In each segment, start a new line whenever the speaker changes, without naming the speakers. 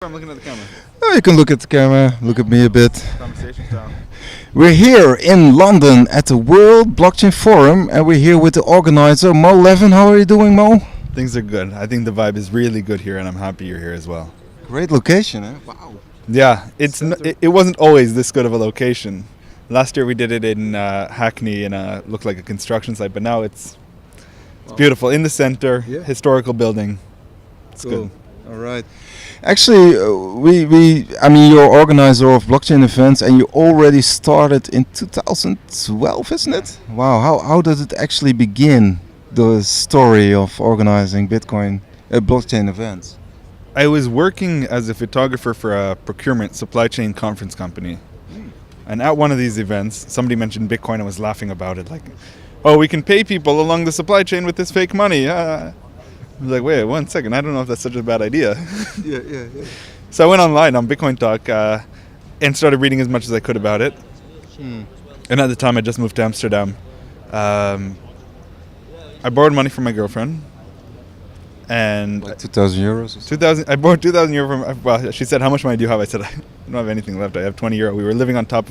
I'm looking at the camera.
Oh, you can look at the camera, look at me a bit.
Conversation style.
We're here in London at the World Blockchain Forum, and we're here with the organizer, Moe Levin. How are you doing, Mo?
Things are good. I think the vibe is really good here, and I'm happy you're here as well.
Great location, eh? Wow.
Yeah, it wasn't always this good of a location. Last year we did it in Hackney, and looked like a construction site, but now it's beautiful in the center,
Yeah.
historical building. It's
Cool.
good.
All right. Actually, you're organizer of blockchain events, and you already started in 2012, isn't it? Wow. How did it actually begin? The story of organizing Bitcoin blockchain events.
I was working as a photographer for a procurement supply chain conference company. And at one of these events, somebody mentioned Bitcoin and was laughing about it, like, oh, we can pay people along the supply chain with this fake money. I was like, wait, 1 second, I don't know if that's such a bad idea.
Yeah.
So I went online on Bitcoin Talk and started reading as much as I could about it. And at the time, I just moved to Amsterdam. I borrowed money from my girlfriend. And
Like 2,000 euros or something?
2,000. I borrowed 2,000 euro from. Well, she said, "How much money do you have?" I said, "I don't have anything left. I have 20 euro." We were living on top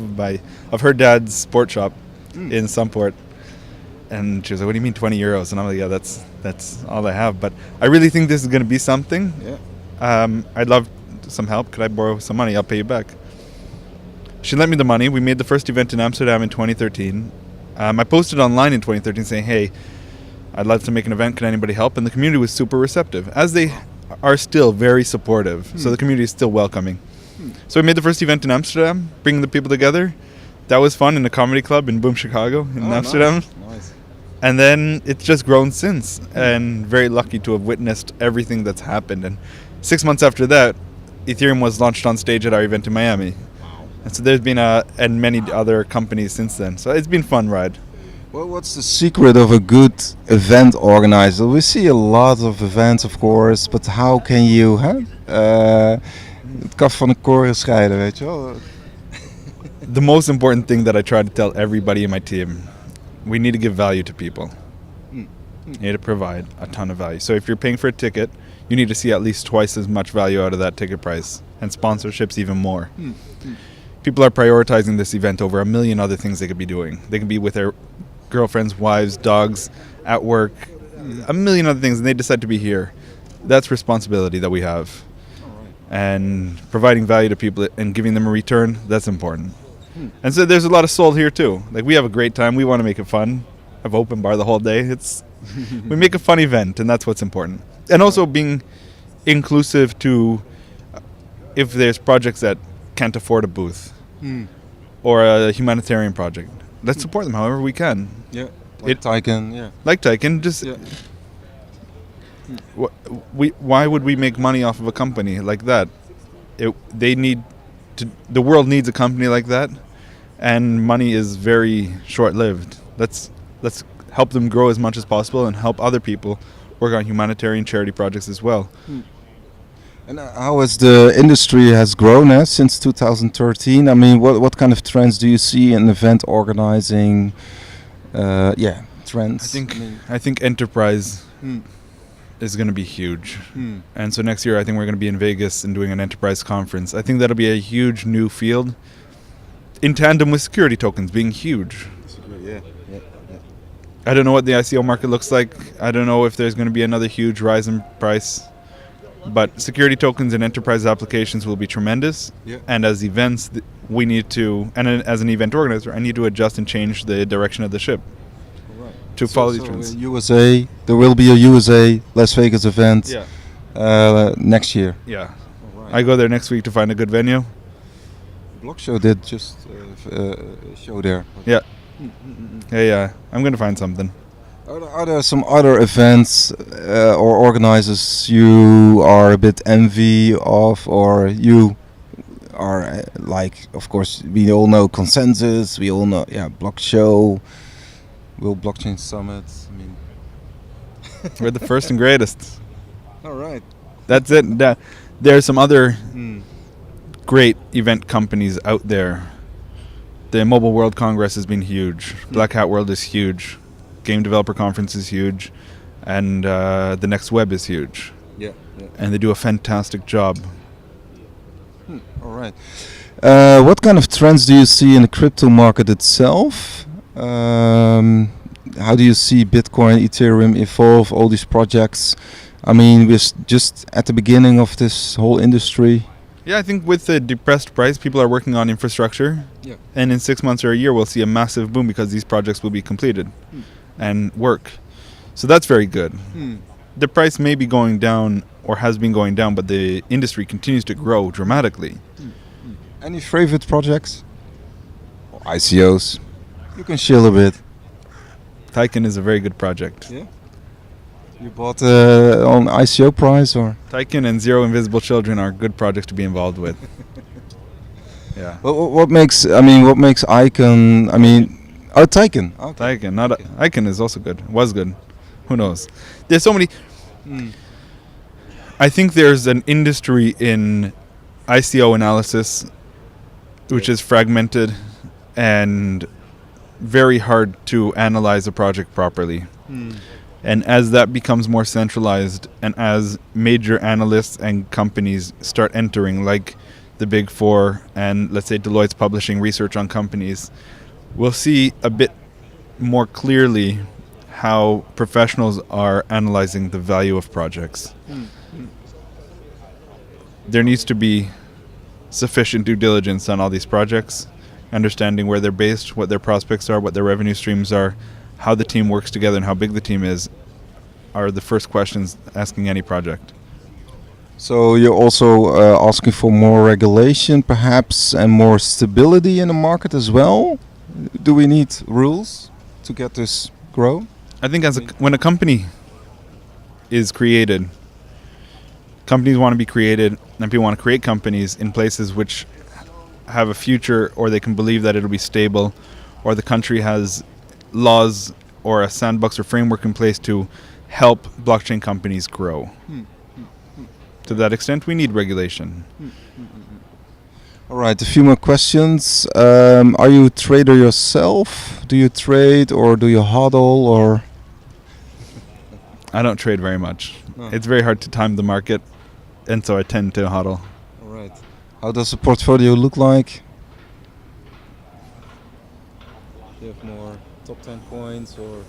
of her dad's sport shop in Sunport, and she was like, "What do you mean 20 euros?" And I'm like, "Yeah, that's all I have." But I really think this is going to be something.
Yeah.
I'd love some help. Could I borrow some money? I'll pay you back. She lent me the money. We made the first event in Amsterdam in 2013. I posted online in 2013 saying, "Hey, I'd love to make an event. Can anybody help?" And the community was super receptive, as they are still very supportive. So the community is still welcoming. So we made the first event in Amsterdam, bringing the people together. That was fun in a comedy club in Boom, Chicago, in Amsterdam.
Nice.
And then it's just grown since, and very lucky to have witnessed everything that's happened. And 6 months after that, Ethereum was launched on stage at our event in Miami. And so there's been and many other companies since then. So it's been a fun ride.
Well, what's the secret of a good event organizer? We see a lot of events, of course, but how can you het kaf van de koren scheiden, weet je wel?
The most important thing that I try to tell everybody in my team, we need to give value to people. You need to provide a ton of value. So if you're paying for a ticket, you need to see at least twice as much value out of that ticket price, and sponsorships even more. People are prioritizing this event over a million other things they could be doing. They can be with their girlfriends, wives, dogs, at work, a million other things, and they decide to be here. That's responsibility that we have. And providing value to people and giving them a return, that's important. And so there's a lot of soul here too. Like, we have a great time. We want to make it fun. Have open bar the whole day. We make a fun event, and that's what's important. And also being inclusive to, if there's projects that can't afford a booth or a humanitarian project, let's support them however we can.
Yeah. Like Tycoon, yeah.
Like Tycoon, just why would we make money off of a company like that? The world needs a company like that, and money is very short-lived. Let's help them grow as much as possible and help other people work on humanitarian charity projects as well.
And how has the industry has grown since 2013? I mean, what kind of trends do you see in event organizing? Trends.
I think enterprise is going to be huge. And so next year I think we're going to be in Vegas and doing an enterprise conference. I think that'll be a huge new field in tandem with security tokens being huge.
Yeah.
I don't know what the ICO market looks like. I don't know if there's going to be another huge rise in price. But security tokens and enterprise applications will be tremendous. Yeah. And as events, we need to, and as an event organizer, I need to adjust and change the direction of the ship to follow these trends.
USA, there will be a USA Las Vegas event next year.
Yeah. I go there next week to find a good venue.
Block Show did just show there.
Yeah. Yeah. I'm going to find something.
Are there some other events or organizers you are a bit envy of, or you are like, of course, we all know Consensus, we all know, Block Show, World Blockchain Summit. I mean,
we're the first and greatest.
All right.
That's it. There are some other great event companies out there. The Mobile World Congress has been huge. Black Hat World is huge. Game Developer Conference is huge, and the Next Web is huge.
Yeah.
And they do a fantastic job.
All right. What kind of trends do you see in the crypto market itself? How do you see Bitcoin, Ethereum evolve, all these projects? I mean, we're just at the beginning of this whole industry.
Yeah, I think with the depressed price, people are working on infrastructure.
Yeah.
And in 6 months or a year, we'll see a massive boom because these projects will be completed and work. So that's very good. The price may be going down or has been going down, but the industry continues to grow dramatically.
Any favorite projects? Or ICOs? You can chill a bit.
Tycoon is a very good project.
Yeah. You bought on ICO price or?
Tycoon and Zero Invisible Children are good projects to be involved with. Yeah.
What makes Icon? I mean, Tycoon. Okay.
Tycoon, not Icon is also good. Was good. Who knows? There's so many. I think there's an industry in ICO analysis which is fragmented and very hard to analyze a project properly. And as that becomes more centralized and as major analysts and companies start entering, like the Big Four and let's say Deloitte's publishing research on companies, we'll see a bit more clearly how professionals are analyzing the value of projects. There needs to be sufficient due diligence on all these projects, understanding where they're based, what their prospects are, what their revenue streams are, how the team works together and how big the team is, are the first questions asking any project.
So you're also asking for more regulation, perhaps, and more stability in the market as well. Do we need rules to get this grow?
I think when a company is created, companies want to be created, and people want to create companies in places which have a future, or they can believe that it'll be stable, or the country has laws or a sandbox or framework in place to help blockchain companies grow. To that extent, we need regulation.
All right, a few more questions. Are you a trader yourself? Do you trade or do you hodl or?
I don't trade very much.
No.
It's very hard to time the market, and so I tend to hodl.
All right. How does the portfolio look like? Do you have more top 10 coins or?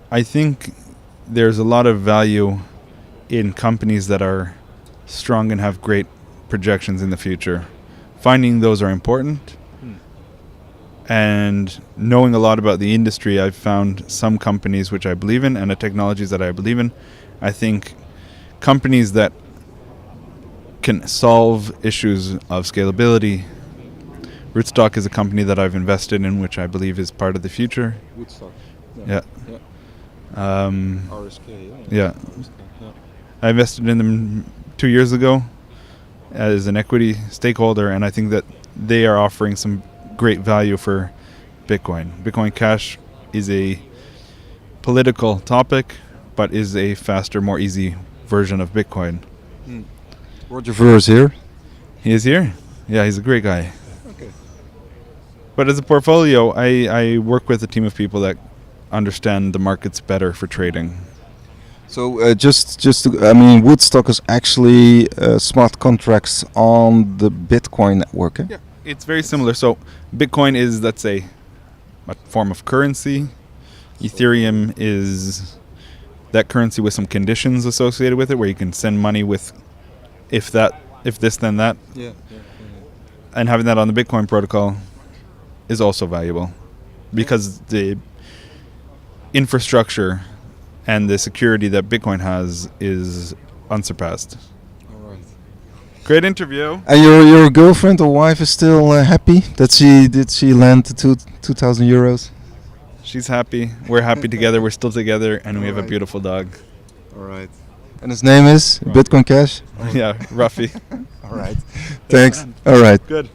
I think there's a lot of value in companies that are strong and have great projections in the future. Finding those are important. And knowing a lot about the industry, I've found some companies which I believe in and the technologies that I believe in. I think companies that can solve issues of scalability. Rootstock is a company that I've invested in, which I believe is part of the future.
Rootstock.
Yeah.
RSK.
Yeah. I invested in them 2 years ago as an equity stakeholder, and I think that they are offering some great value for Bitcoin. Bitcoin Cash is a political topic, but is a faster, more easy version of Bitcoin.
Roger Ver is here.
He is here? Yeah, he's a great guy.
Okay.
But as a portfolio, I work with a team of people that understand the markets better for trading.
So Woodstock is actually smart contracts on the Bitcoin network. Eh?
Yeah, it's very similar. So Bitcoin is, let's say, a form of currency. Ethereum is that currency with some conditions associated with it, where you can send money with if this, then that.
Yeah.
And having that on the Bitcoin protocol is also valuable because the infrastructure and the security that Bitcoin has is unsurpassed.
All right.
Great interview.
And your girlfriend or wife is still happy that she land the 2,000 euros?
She's happy. We're happy together. We're still together, and we have a
Alright.
beautiful dog.
All right. And his name is Bitcoin Cash?
Yeah, Ruffy.
All right. Thanks. All right.
Good.